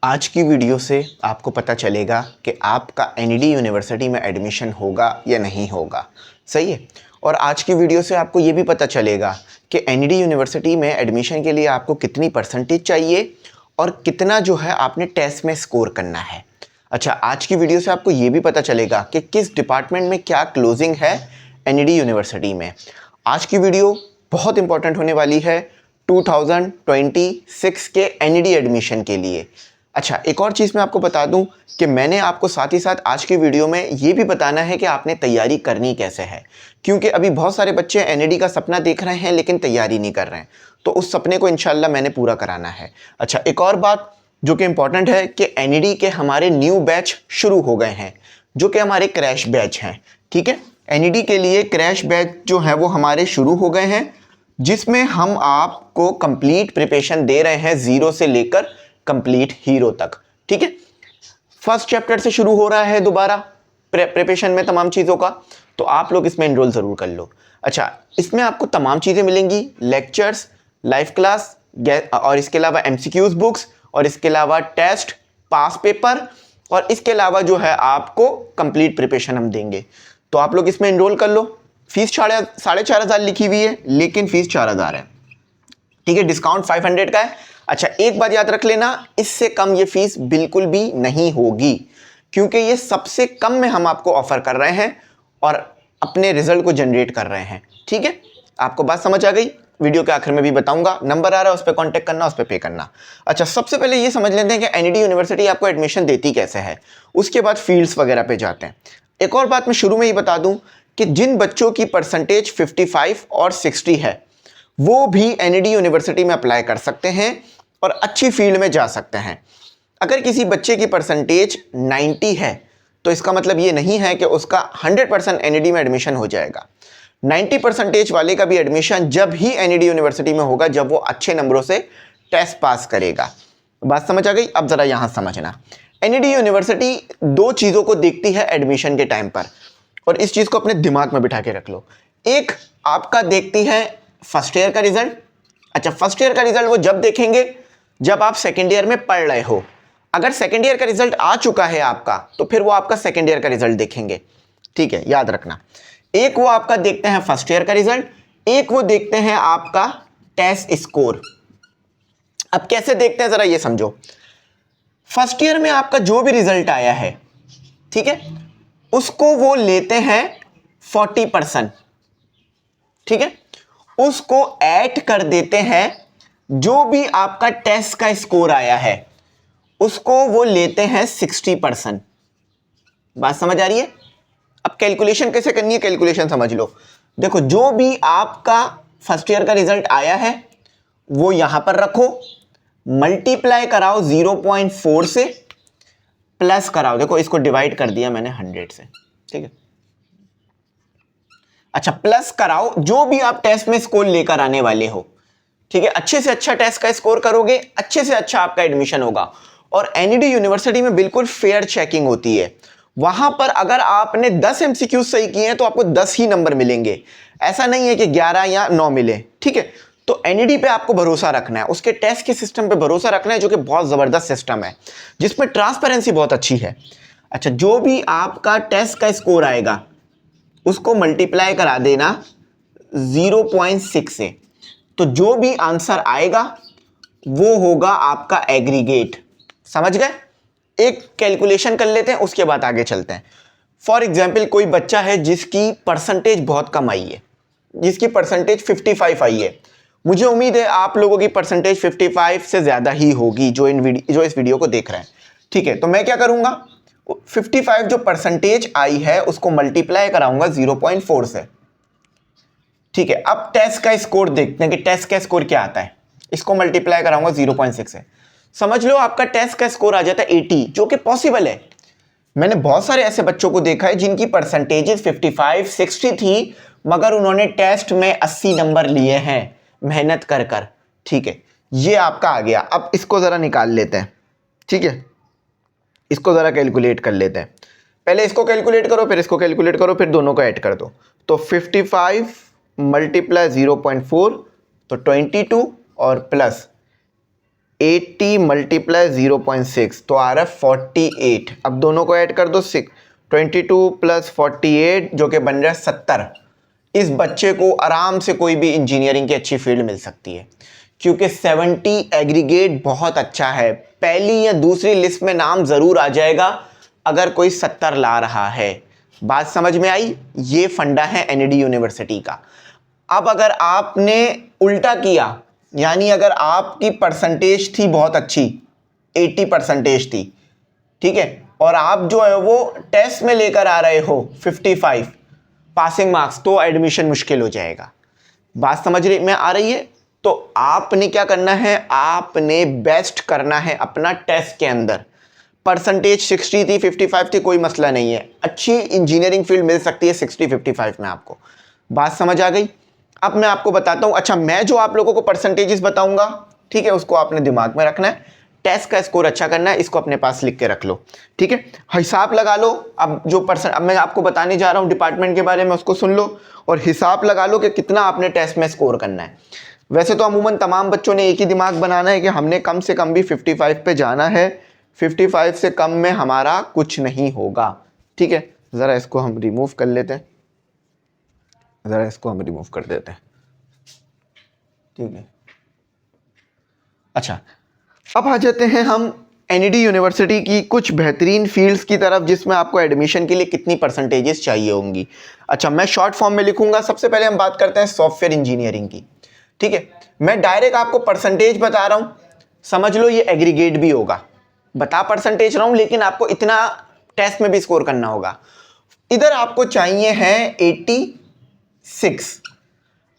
आज की वीडियो से आपको पता चलेगा कि आपका एनईडी यूनिवर्सिटी में एडमिशन होगा या नहीं होगा। सही है। और आज की वीडियो से आपको ये भी पता चलेगा कि एनईडी यूनिवर्सिटी में एडमिशन के लिए आपको कितनी परसेंटेज चाहिए और कितना जो है आपने टेस्ट में स्कोर करना है। अच्छा, आज की वीडियो से आपको ये भी पता चलेगा कि किस डिपार्टमेंट में क्या क्लोजिंग है एनईडी यूनिवर्सिटी में। आज की वीडियो बहुत इंपॉर्टेंट होने वाली है 2026 के एनईडी एडमिशन के लिए। अच्छा, एक और चीज़ मैं आपको बता दूं कि मैंने आपको साथ ही साथ आज की वीडियो में ये भी बताना है कि आपने तैयारी करनी कैसे है, क्योंकि अभी बहुत सारे बच्चे एनईडी का सपना देख रहे हैं लेकिन तैयारी नहीं कर रहे हैं, तो उस सपने को इंशाल्लाह मैंने पूरा कराना है। अच्छा, एक और बात जो कि इम्पॉर्टेंट है कि एनईडी के हमारे न्यू बैच शुरू हो गए हैं जो कि हमारे क्रैश बैच हैं। ठीक है, एनईडी के लिए क्रैश बैच जो है वो हमारे शुरू हो गए हैं, जिसमें हम आपको कंप्लीट प्रिपरेशन दे रहे हैं जीरो से लेकर कंप्लीट हीरो तक। ठीक है, फर्स्ट चैप्टर से शुरू हो रहा है दोबारा प्रिपरेशन में तमाम चीज़ों का, तो आप लोग इसमें एनरोल ज़रूर कर लो। अच्छा, इसमें आपको तमाम चीज़ें मिलेंगी, लेक्चर्स, लाइव क्लास और इसके अलावा एमसीक्यूज बुक्स और इसके अलावा टेस्ट, पास पेपर और इसके अलावा जो है आपको कंप्लीट प्रिपरेशन हम देंगे। तो आप लोग इसमें एनरोल कर लो। फीस 4,500 लिखी हुई है लेकिन फीस 4,000 है। ठीक है, डिस्काउंट 500 का है। अच्छा, एक बात याद रख लेना, इससे कम ये फीस बिल्कुल भी नहीं होगी, क्योंकि ये सबसे कम में हम आपको ऑफर कर रहे हैं और अपने रिजल्ट को जनरेट कर रहे हैं। ठीक है, आपको बात समझ आ गई? वीडियो के आखिर में भी बताऊंगा, नंबर आ रहा है उस पर कॉन्टेक्ट करना, उस पर पे करना। अच्छा, सबसे पहले ये समझ लेते हैं कि एनईडी यूनिवर्सिटी आपको एडमिशन देती कैसे है, उसके बाद फील्ड्स वगैरह पे जाते हैं। एक और बात मैं शुरू में ही बता दूं कि जिन बच्चों की परसेंटेज 55 और 60 है वो भी एनईडी यूनिवर्सिटी में अप्लाई कर सकते हैं और अच्छी फील्ड में जा सकते हैं। अगर किसी बच्चे की परसेंटेज 90 है तो इसका मतलब ये नहीं है कि उसका 100% एनईडी में एडमिशन हो जाएगा। 90 परसेंटेज वाले का भी एडमिशन जब ही एनईडी यूनिवर्सिटी में होगा जब वो अच्छे नंबरों से टेस्ट पास करेगा। बात समझ आ गई? अब जरा यहां समझना, एनईडी यूनिवर्सिटी दो चीज़ों को देखती है एडमिशन के टाइम पर, और इस चीज़ को अपने दिमाग में बिठा के रख लो। एक, आपका देखती है फर्स्ट ईयर का रिजल्ट। अच्छा, फर्स्ट ईयर का रिजल्ट वो जब देखेंगे जब आप सेकेंड ईयर में पढ़ रहे हो। अगर सेकेंड ईयर का रिजल्ट आ चुका है आपका तो फिर वो आपका सेकेंड ईयर का रिजल्ट देखेंगे। ठीक है, याद रखना, एक वो आपका देखते हैं फर्स्ट ईयर का रिजल्ट, एक वो देखते हैं आपका टेस्ट स्कोर। अब कैसे देखते हैं जरा ये समझो। फर्स्ट ईयर में आपका जो भी रिजल्ट आया है, ठीक है, उसको वो लेते हैं 40%। ठीक है, उसको ऐड कर देते हैं, जो भी आपका टेस्ट का स्कोर आया है उसको वो लेते हैं 60%। बात समझ आ रही है? अब कैलकुलेशन कैसे करनी है, कैलकुलेशन समझ लो। देखो, जो भी आपका फर्स्ट ईयर का रिजल्ट आया है वो यहां पर रखो, मल्टीप्लाई कराओ 0.4 से, प्लस कराओ, देखो इसको डिवाइड कर दिया मैंने 100 से। ठीक है, अच्छा, प्लस कराओ जो भी आप टेस्ट में स्कोर लेकर आने वाले हो। ठीक है, अच्छे से अच्छा टेस्ट का स्कोर करोगे, अच्छे से अच्छा आपका एडमिशन होगा। और एनईडी यूनिवर्सिटी में बिल्कुल फेयर चेकिंग होती है। वहां पर अगर आपने 10 एमसीक्यू सही किए हैं तो आपको 10 ही नंबर मिलेंगे, ऐसा नहीं है कि 11 या 9 मिले। ठीक है, तो एनईडी पे आपको भरोसा रखना है, उसके टेस्ट के सिस्टम पे भरोसा रखना है, जो कि बहुत जबरदस्त सिस्टम है जिसमें ट्रांसपेरेंसी बहुत अच्छी है। अच्छा, जो भी आपका टेस्ट का स्कोर आएगा उसको मल्टीप्लाई करा देना 0.6 से, तो जो भी आंसर आएगा वो होगा आपका एग्रीगेट। समझ गए? एक कैलकुलेशन कर लेते हैं, उसके बाद आगे चलते हैं। फॉर एग्जाम्पल, कोई बच्चा है जिसकी परसेंटेज बहुत कम आई है, जिसकी परसेंटेज 55 आई है। मुझे उम्मीद है आप लोगों की परसेंटेज 55 से ज्यादा ही होगी जो इस वीडियो को देख रहे हैं। ठीक है, तो मैं क्या करूंगा, 55 जो परसेंटेज आई है उसको मल्टीप्लाई कराऊंगा 0.4 से। ठीक है, अब टेस्ट का स्कोर देखते हैं कि टेस्ट का स्कोर क्या आता है। इसको मल्टीप्लाई कराऊंगा 0.6 से, समझ लो आपका टेस्ट का स्कोर आ जाता है 80, जो कि पॉसिबल है। मैंने बहुत सारे ऐसे बच्चों को देखा है जिनकी परसेंटेजेस 55, 60 थी, मगर उन्होंने टेस्ट में 80 नंबर लिए हैं मेहनत कर कर। ठीक है, ये आपका आ गया। अब इसको जरा निकाल लेते हैं। ठीक है, इसको जरा कैलकुलेट कर लेते हैं। पहले इसको कैलकुलेट करो, फिर इसको कैलकुलेट करो, फिर दोनों को ऐड कर दो। तो 55 मल्टीप्लाई 0.4 तो 22 और प्लस 80 मल्टीप्लाई 0.6 तो आ रहा है 48। अब दोनों को ऐड कर दो, 22 प्लस 48 जो कि बन रहा है 70। इस बच्चे को आराम से कोई भी इंजीनियरिंग की अच्छी फील्ड मिल सकती है, क्योंकि 70 एग्रीगेट बहुत अच्छा है। पहली या दूसरी लिस्ट में नाम ज़रूर आ जाएगा अगर कोई 70 ला रहा है। बात समझ में आई? ये फंडा है एनईडी यूनिवर्सिटी का। अब अगर आपने उल्टा किया, यानी अगर आपकी परसेंटेज थी बहुत अच्छी, 80 परसेंटेज थी, ठीक है, और आप जो है वो टेस्ट में लेकर आ रहे हो 55 पासिंग मार्क्स, तो एडमिशन मुश्किल हो जाएगा। बात समझ में आ रही है? तो आपने क्या करना है, आपने बेस्ट करना है अपना टेस्ट के अंदर। परसेंटेज 60 थी, 55 थी, कोई मसला नहीं है, अच्छी इंजीनियरिंग फील्ड मिल सकती है 60-55 में आपको। बात समझ आ गई? अब मैं आपको बताता हूं। अच्छा, मैं जो आप लोगों को परसेंटेजेस बताऊंगा, ठीक है, उसको आपने दिमाग में रखना है। टेस्ट का स्कोर अच्छा करना है, इसको अपने पास लिख के रख लो, ठीक है। हिसाब लगा लो। अब मैं आपको बताने जा रहा हूं डिपार्टमेंट के बारे में, उसको सुन लो और हिसाब लगा लो कि कितना आपने टेस्ट में स्कोर करना है। वैसे तो अमूमन तमाम बच्चों ने एक ही दिमाग बनाना है कि हमने कम से कम भी 55 पे जाना है, 55 से कम में हमारा कुछ नहीं होगा, ठीक है। ज़रा इसको हम रिमूव कर लेते हैं, ज़रा इसको हम रिमूव कर देते हैं, ठीक है। अच्छा, अब आ जाते हैं हम एनईडी यूनिवर्सिटी की कुछ बेहतरीन फील्ड्स की तरफ, जिसमें आपको एडमिशन के लिए कितनी परसेंटेजेस चाहिए होंगी। अच्छा, मैं शॉर्ट फॉर्म में लिखूंगा। सबसे पहले हम बात करते हैं सॉफ्टवेयर इंजीनियरिंग की, ठीक है। मैं डायरेक्ट आपको परसेंटेज बता रहा हूं, समझ लो ये एग्रीगेट भी होगा, बता परसेंटेज रहा हूं, लेकिन आपको इतना टेस्ट में भी स्कोर करना होगा। इधर आपको चाहिए है 86।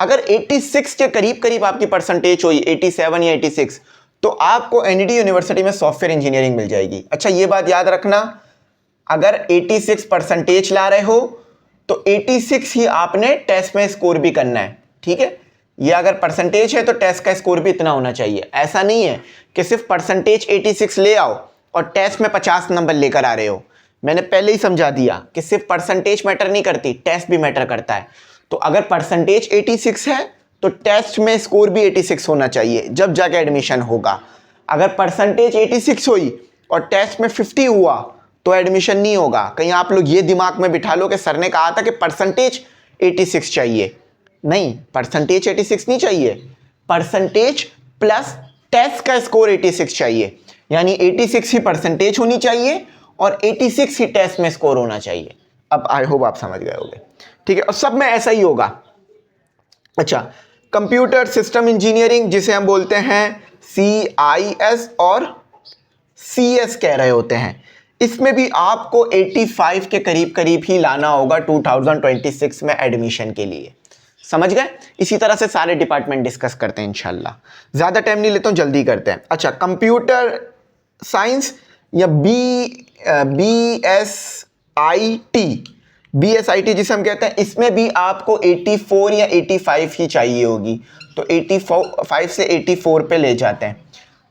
अगर 86 के करीब करीब आपकी परसेंटेज हुई, 87 या 86, तो आपको एनईडी यूनिवर्सिटी में सॉफ्टवेयर इंजीनियरिंग मिल जाएगी। अच्छा, ये बात याद रखना, अगर 86 परसेंटेज ला रहे हो तो 86 ही आपने टेस्ट में स्कोर भी करना है, ठीक है। ये अगर परसेंटेज है तो टेस्ट का स्कोर भी इतना होना चाहिए। ऐसा नहीं है कि सिर्फ परसेंटेज 86 ले आओ और टेस्ट में 50 नंबर लेकर आ रहे हो। मैंने पहले ही समझा दिया कि सिर्फ परसेंटेज मैटर नहीं करती, टेस्ट भी मैटर करता है। तो अगर परसेंटेज 86 है तो टेस्ट में स्कोर भी 86 होना चाहिए, जब जाके एडमिशन होगा। अगर परसेंटेज 86 हुई और टेस्ट में 50 हुआ तो एडमिशन नहीं होगा। कहीं आप लोग ये दिमाग में बिठा लो कि सर ने कहा था कि परसेंटेज 86 चाहिए। नहीं, परसेंटेज 86 नहीं चाहिए, परसेंटेज प्लस टेस्ट का स्कोर 86 चाहिए। यानी 86 ही परसेंटेज होनी चाहिए और 86 ही टेस्ट में स्कोर होना चाहिए। अब आई होप आप समझ गए होंगे, ठीक है। और सब में ऐसा ही होगा। अच्छा, कंप्यूटर सिस्टम इंजीनियरिंग, जिसे हम बोलते हैं CIS और CS कह रहे होते हैं, इसमें भी आपको 85 के करीब करीब ही लाना होगा 2026 में एडमिशन के लिए। समझ गए? इसी तरह से सारे डिपार्टमेंट डिस्कस करते हैं इंशाल्लाह। ज़्यादा टाइम नहीं लेता हूँ, जल्दी करते हैं। अच्छा, कंप्यूटर साइंस या BSIT जिसे हम कहते हैं, इसमें भी आपको 84 या 85 ही चाहिए होगी, तो 85 से 84 पे ले जाते हैं।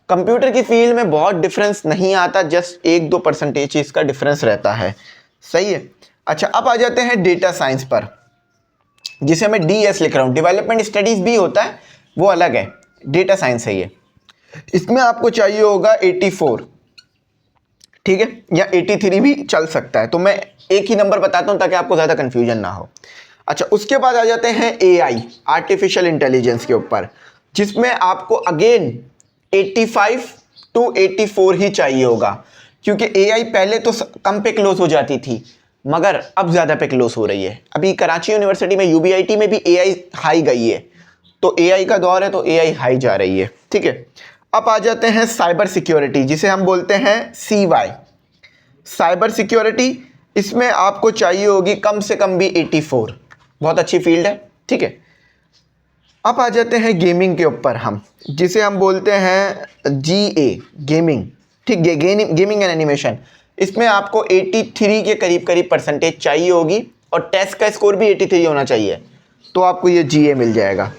कंप्यूटर की फील्ड में बहुत डिफरेंस नहीं आता, जस्ट 1-2 परसेंटेज इसका डिफरेंस रहता है, सही है। अच्छा, अब आ जाते हैं डेटा साइंस पर, जिसे मैं DS लिख रहा हूँ। डेवलपमेंट स्टडीज भी होता है, वो अलग है, डेटा साइंस है ये। इसमें आपको चाहिए होगा 84, ठीक है, या 83 भी चल सकता है। तो मैं एक ही नंबर बताता हूं ताकि आपको ज़्यादा कंफ्यूजन ना हो। अच्छा, उसके बाद आ जाते हैं AI, आर्टिफिशियल इंटेलिजेंस के ऊपर, जिसमें आपको अगेन 85 to 84 ही चाहिए होगा, क्योंकि AI पहले तो कम पे क्लोज हो जाती थी, मगर अब ज़्यादा पे क्लोज हो रही है। अभी कराची यूनिवर्सिटी में UBIT में भी AI हाई गई है, तो AI का दौर है, तो AI हाई जा रही है, ठीक है। अब आ जाते हैं साइबर सिक्योरिटी, जिसे हम बोलते हैं CY, साइबर सिक्योरिटी। इसमें आपको चाहिए होगी कम से कम भी 84, बहुत अच्छी फील्ड है, ठीक है। अब आ जाते हैं गेमिंग के ऊपर हम, जिसे हम बोलते हैं GA, गेमिंग, ठीक है, गेमिंग एंड एनिमेशन। इसमें आपको 83 के करीब करीब परसेंटेज चाहिए होगी और टेस्ट का स्कोर भी 83 होना चाहिए, तो आपको ये GA मिल जाएगा।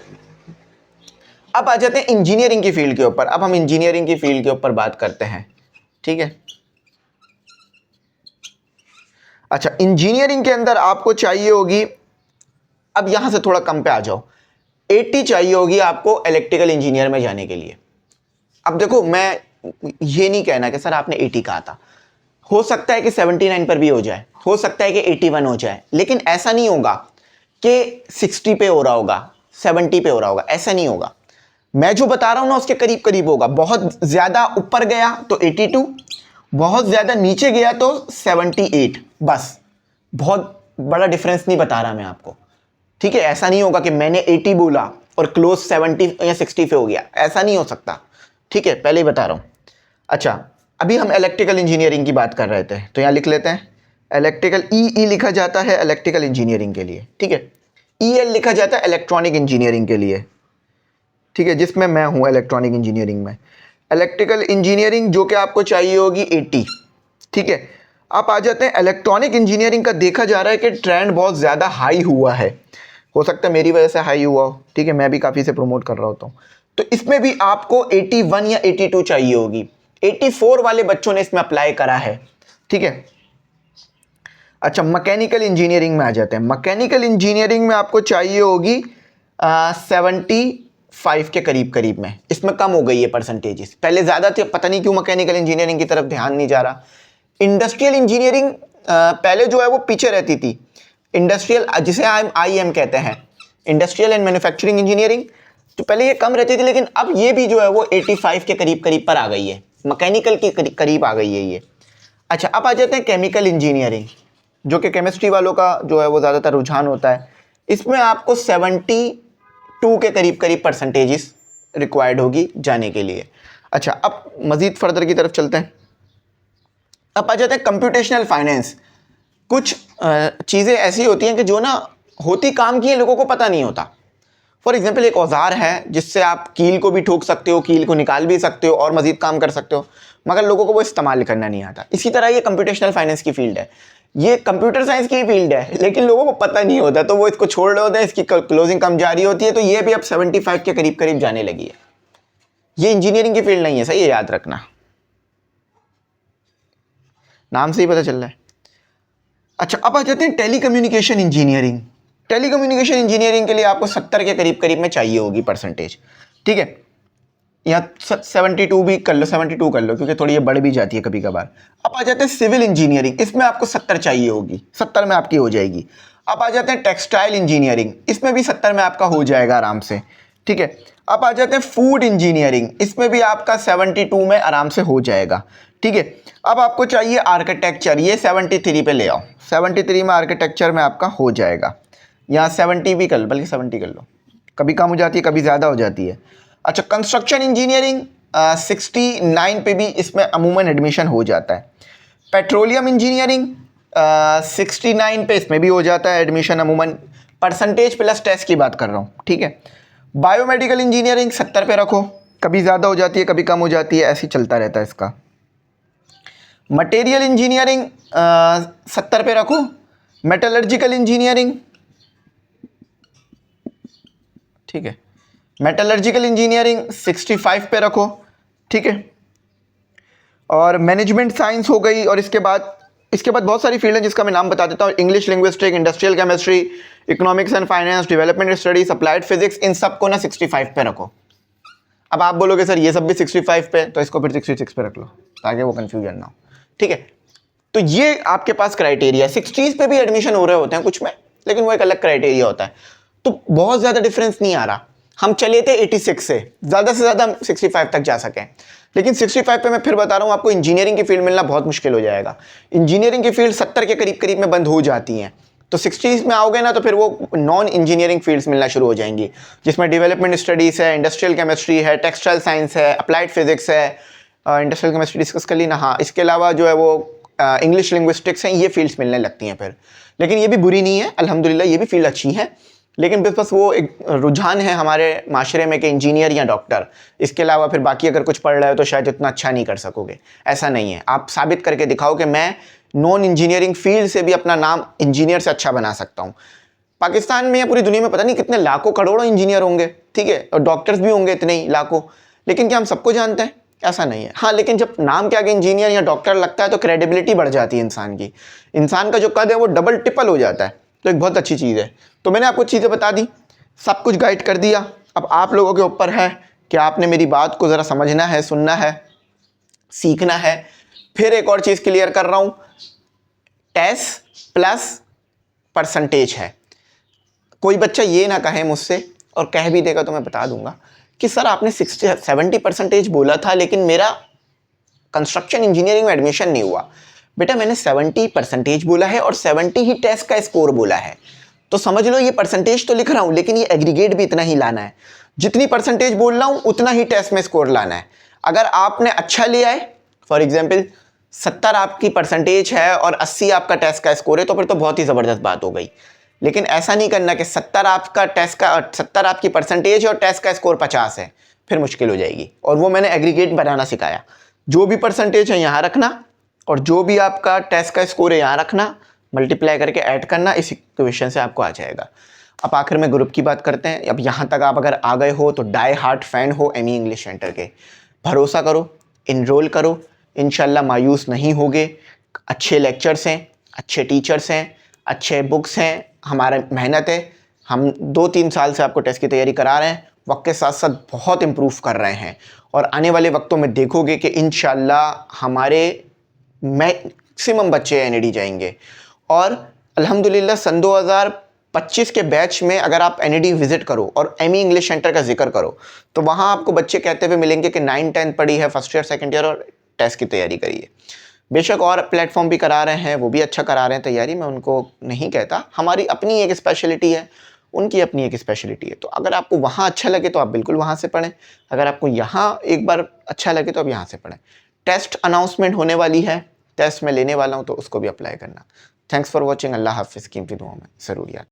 अब आ जाते हैं इंजीनियरिंग की फील्ड के ऊपर। अब हम इंजीनियरिंग की फील्ड के ऊपर बात करते हैं, ठीक है। अच्छा, इंजीनियरिंग के अंदर आपको चाहिए होगी, अब यहां से थोड़ा कम पे आ जाओ, 80 चाहिए होगी आपको इलेक्ट्रिकल इंजीनियर में जाने के लिए। अब देखो, मैं ये नहीं कहना कि सर आपने 80 कहा था, हो सकता है कि 79 पर भी हो जाए, हो सकता है कि 81 हो जाए, लेकिन ऐसा नहीं होगा कि 60 पे हो रहा होगा, 70 पे हो रहा होगा, ऐसा नहीं होगा। मैं जो बता रहा हूं ना उसके करीब करीब होगा। बहुत ज्यादा ऊपर गया तो 82, बहुत ज्यादा नीचे गया तो 78, बस। बहुत बड़ा डिफरेंस नहीं बता रहा मैं आपको, ठीक है। ऐसा नहीं होगा कि मैंने 80 बोला और क्लोज 70 या 60 पे हो गया, ऐसा नहीं हो सकता, ठीक है, पहले ही बता रहा हूं। अच्छा, अभी हम इलेक्ट्रिकल इंजीनियरिंग की बात कर रहे थे, तो यहां लिख लेते हैं इलेक्ट्रिकल, ई लिखा जाता है इलेक्ट्रिकल इंजीनियरिंग के लिए, ठीक है। EL लिखा जाता है इलेक्ट्रॉनिक इंजीनियरिंग के लिए, ठीक है, जिसमें मैं हूं इलेक्ट्रॉनिक इंजीनियरिंग में। इलेक्ट्रिकल इंजीनियरिंग जो कि आपको चाहिए होगी 80, ठीक है। आप आ जाते हैं इलेक्ट्रॉनिक इंजीनियरिंग का। देखा जा रहा है कि ट्रेंड बहुत ज़्यादा हाई हुआ है, हो सकता है मेरी वजह से हाई हुआ हो, ठीक है, मैं भी काफ़ी से प्रमोट कर रहा होता हूँ। तो इसमें भी आपको 81 या 82 चाहिए होगी। 84 वाले बच्चों ने इसमें अप्लाई करा है, ठीक है। अच्छा, मैकेनिकल इंजीनियरिंग में आ जाते हैं। मैकेनिकल इंजीनियरिंग में आपको चाहिए होगी 75 के करीब करीब में। इसमें कम हो गई है परसेंटेजेस, पहले ज़्यादा थे, पता नहीं क्यों मैकेनिकल इंजीनियरिंग की तरफ ध्यान नहीं जा रहा। इंडस्ट्रियल इंजीनियरिंग पहले जो है वो पीछे रहती थी। इंडस्ट्रियल, जिसे हम IM कहते हैं, इंडस्ट्रियल एंड मैन्युफैक्चरिंग इंजीनियरिंग, तो पहले ये कम रहती थी, लेकिन अब ये भी जो है वो 85 के करीब करीब पर आ गई है, मैकेनिकल के करीब आ गई है ये। अच्छा, अब आ जाते हैं केमिकल इंजीनियरिंग, जो कि केमिस्ट्री वालों का जो है वो ज़्यादातर रुझान होता है। इसमें आपको 72 के करीब करीब परसेंटेजेस रिक्वायर्ड होगी जाने के लिए। अच्छा, अब मज़ीद फर्दर की तरफ चलते हैं। अब आ जाते हैं कंप्यूटेशनल फाइनेंस। कुछ चीज़ें ऐसी होती हैं कि जो ना होती काम की है, लोगों को पता नहीं होता। फॉर एग्जाम्पल, एक औजार है जिससे आप कील को भी ठोक सकते हो, कील को निकाल भी सकते हो और मजीद काम कर सकते हो, मगर लोगों को वो इस्तेमाल करना नहीं आता। इसी तरह ये कंप्यूटेशनल फाइनेंस की फील्ड है, ये कंप्यूटर साइंस की फील्ड है, लेकिन लोगों को पता नहीं होता, तो वो इसको छोड़ रहे होते हैं, इसकी क्लोजिंग कम जारी होती है, तो ये भी अब 75 के करीब करीब जाने लगी है। ये इंजीनियरिंग की फील्ड नहीं है, सही है, याद रखना, नाम से ही पता चल रहा है। अच्छा, अब आ जाते हैं telecommunication engineering. Telecommunication engineering के लिए आपको 70 के करीब करीब में चाहिए होगी परसेंटेज, ठीक है। यहाँ 72 भी कर लो, 72 कर लो, क्योंकि थोड़ी ये बढ़ भी जाती है कभी कभार। अब आ जाते हैं सिविल इंजीनियरिंग, इसमें आपको 70 चाहिए होगी, 70 में आपकी हो जाएगी। अब आ जाते हैं टेक्सटाइल इंजीनियरिंग, इसमें भी 70 में आपका हो जाएगा आराम से, ठीक है। अब आ जाते हैं फूड इंजीनियरिंग, इसमें भी आपका 72 में आराम से हो जाएगा, ठीक है। अब आपको चाहिए आर्किटेक्चर, ये 73 पे ले आओ, 73 में आर्किटेक्चर में आपका हो जाएगा। यहाँ 70 भी कर लो, बल्कि 70 कर लो, कभी कम हो जाती है, कभी ज़्यादा हो जाती है। अच्छा, कंस्ट्रक्शन इंजीनियरिंग 69 पे भी इसमें अमूमन एडमिशन हो जाता है। पेट्रोलियम इंजीनियरिंग 69 पे इसमें भी हो जाता है एडमिशन अमूमन, परसेंटेज प्लस टेस्ट की बात कर रहा हूँ, ठीक है। बायोमेडिकल इंजीनियरिंग 70 पे रखो, कभी ज़्यादा हो जाती है, कभी कम हो जाती है, ऐसे ही चलता रहता है इसका। मटेरियल इंजीनियरिंग 70 पे रखो। मेटलर्जिकल इंजीनियरिंग, ठीक है, मेटलर्जिकल इंजीनियरिंग 65 पे रखो, ठीक है। और मैनेजमेंट साइंस हो गई, और इसके बाद बहुत सारी फील्ड हैं जिसका मैं नाम बता देता हूँ। English linguistic, industrial chemistry, economics and finance, development studies, applied physics, इन सबको ना 65 पे रखो। अब आप बोलोगे सर ये सब भी 65 पे, तो इसको फिर 66 पे रख लो, ताकि वो कंफ्यूजन ना हो, ठीक है। तो ये आपके पास क्राइटेरिया, 60s पे भी एडमिशन हो रहे होते हैं कुछ में, लेकिन वो एक अलग क्राइटेरिया होता है, तो बहुत ज़्यादा डिफरेंस नहीं आ रहा। हम चले थे 86 से ज़्यादा हम 65 तक जा सकें, लेकिन 65 पे मैं फिर बता रहा हूँ आपको, इंजीनियरिंग की फील्ड मिलना बहुत मुश्किल हो जाएगा। इंजीनियरिंग की फील्ड 70 के करीब करीब में बंद हो जाती हैं, तो 60s में आओगे ना तो फिर वो नॉन इंजीनियरिंग फील्ड्स मिलना शुरू हो जाएंगी, जिसमें डेवलपमेंट स्टडीज़ है, इंडस्ट्रियल केमिस्ट्री है, टेक्सटाइल साइंस है, अप्लाइड फिजिक्स है, इंडस्ट्रियल केमिस्ट्री डिस्कस कर ली ना, हाँ। इसके अलावा जो है वो इंग्लिश लिंग्विस्टिक्स हैं, ये फील्ड्स मिलने लगती हैं फिर, लेकिन ये भी बुरी नहीं है, अल्हम्दुलिल्लाह ये भी फील्ड अच्छी है, लेकिन बस वो एक रुझान है हमारे माशरे में कि इंजीनियर या डॉक्टर, इसके अलावा फिर बाकी अगर कुछ पढ़ रहे हो तो शायद इतना अच्छा नहीं कर सकोगे। ऐसा नहीं है, आप साबित करके दिखाओ कि मैं नॉन इंजीनियरिंग फील्ड से भी अपना नाम इंजीनियर से अच्छा बना सकता हूँ। पाकिस्तान में या पूरी दुनिया में पता नहीं कितने लाखों करोड़ों इंजीनियर होंगे, ठीक है, और डॉक्टर्स भी होंगे इतने ही लाखों, लेकिन क्या हम सबको जानते हैं? ऐसा नहीं है। हाँ, लेकिन जब नाम के आगे इंजीनियर या डॉक्टर लगता है तो क्रेडिबिलिटी बढ़ जाती है इंसान की, इंसान का जो कद है वो डबल ट्रिपल हो जाता है, तो एक बहुत अच्छी चीज़ है। तो मैंने आपको चीज़ें बता दी, सब कुछ गाइड कर दिया, अब आप लोगों के ऊपर है कि आपने मेरी बात को ज़रा समझना है, सुनना है, सीखना है। फिर एक और चीज़ क्लियर कर रहा हूँ, टेस्ट प्लस परसेंटेज है। कोई बच्चा ये ना कहे मुझसे, और कह भी देगा तो मैं बता दूंगा कि सर आपने 70% बोला था लेकिन मेरा कंस्ट्रक्शन इंजीनियरिंग में एडमिशन नहीं हुआ। बेटा मैंने 70% बोला है और 70 ही टेस्ट का स्कोर बोला है, तो समझ लो ये परसेंटेज तो लिख रहा हूँ लेकिन ये एग्रीगेट भी इतना ही लाना है। जितनी परसेंटेज बोल रहा हूँ उतना ही टेस्ट में स्कोर लाना है। अगर आपने अच्छा लिया है, फॉर एग्जाम्पल 70 आपकी परसेंटेज है और 80 आपका टेस्ट का स्कोर है, तो फिर तो बहुत ही ज़बरदस्त बात हो गई। लेकिन ऐसा नहीं करना कि 70 आपका टेस्ट का 70 आपकी परसेंटेज है और टेस्ट का स्कोर 50 है, फिर मुश्किल हो जाएगी। और वो मैंने एग्रीगेट बनाना सिखाया। जो भी परसेंटेज है यहाँ रखना और जो भी आपका टेस्ट का स्कोर है यहाँ रखना, मल्टीप्लाई करके ऐड करना, इस इक्वेशन से आपको आ जाएगा। अब आखिर में ग्रुप की बात करते हैं। अब यहाँ तक आप अगर आ गए हो तो डाई हार्ट फैन हो एमी इंग्लिश सेंटर के, भरोसा करो, इनरोल करो, इंशाल्लाह मायूस नहीं होगे। अच्छे लेक्चर्स हैं, अच्छे टीचर्स हैं, अच्छे बुक्स हैं, हमारा मेहनत है। हम 2-3 साल से आपको टेस्ट की तैयारी करा रहे हैं, वक्त के साथ साथ बहुत इम्प्रूव कर रहे हैं। और आने वाले वक्तों में देखोगे कि इंशाल्लाह हमारे मैक्सिमम बच्चे एनईडी जाएंगे। और अल्हम्दुलिल्लाह सन 2025 के बैच में अगर आप एनईडी विजिट करो और एमी इंग्लिश सेंटर का जिक्र करो तो वहाँ आपको बच्चे कहते हुए मिलेंगे कि 9-10 पढ़ी है, फर्स्ट ईयर सेकंड ईयर और टेस्ट की तैयारी करिए। बेशक और प्लेटफॉर्म भी करा रहे हैं, वो भी अच्छा करा रहे हैं तैयारी, मैं उनको नहीं कहता। हमारी अपनी एक स्पेशलिटी है, उनकी अपनी एक स्पेशलिटी है। तो अगर आपको वहाँ अच्छा लगे तो आप बिल्कुल वहाँ से पढ़ें, अगर आपको यहाँ एक बार अच्छा लगे तो आप यहाँ से पढ़ें। टेस्ट अनाउंसमेंट होने वाली है, टेस्ट में लेने वाला हूँ, तो उसको भी अप्लाई करना। Thanks for watching. अल्लाह हाफिज़। कीमती दुआओं में ज़रूर याद।